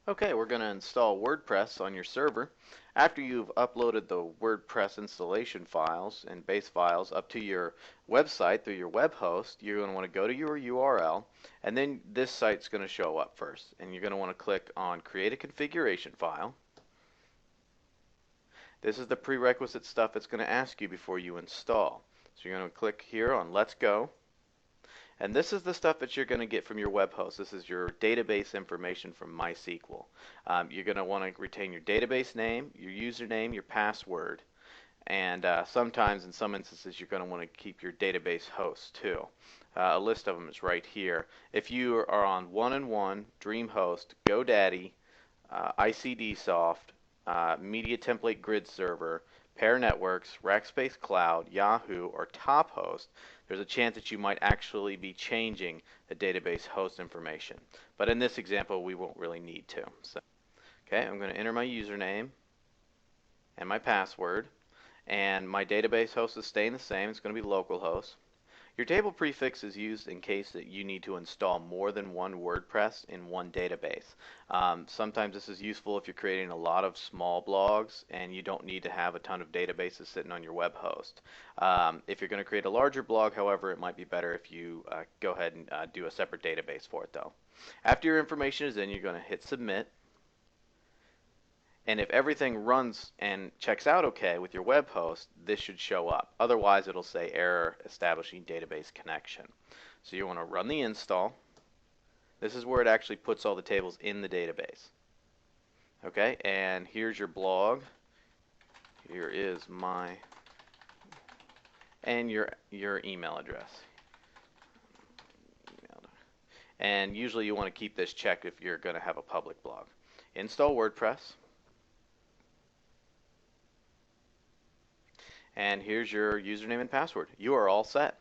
Okay, we're going to install WordPress on your server. After you've uploaded the WordPress installation files and base files up to your website through your web host, you're going to want to go to your URL, and then this site's going to show up first. And you're going to want to click on Create a Configuration File. This is the prerequisite stuff it's going to ask you before you install. So you're going to click here on Let's Go. And this is the stuff that you're going to get from your web host. This is your database information from MySQL. You're going to want to retain your database name, your username, your password, and sometimes in some instances you're going to want to keep your database host too. A list of them is right here. If you are on 1&1, DreamHost, GoDaddy, ICDsoft, Media Template Grid Server, Pair Networks, Rackspace Cloud, Yahoo, or TopHost, there's a chance that you might actually be changing the database host information. But in this example, we won't really need to. So, okay, I'm going to enter my username and my password, and my database host is staying the same. It's going to be localhost. Your table prefix is used in case that you need to install more than one WordPress in one database. Sometimes this is useful if you're creating a lot of small blogs and you don't need to have a ton of databases sitting on your web host. If you're going to create a larger blog, however, it might be better if you go ahead and do a separate database for it though. After your information is in, you're going to hit submit. And if everything runs and checks out okay with your web host, this should show up. Otherwise, it'll say error establishing database connection. So you want to run the install. This is where it actually puts all the tables in the database. Okay, and here's your blog. Here is my, and your email address. And usually you want to keep this checked if you're going to have a public blog. Install WordPress. And here's your username and password. You are all set.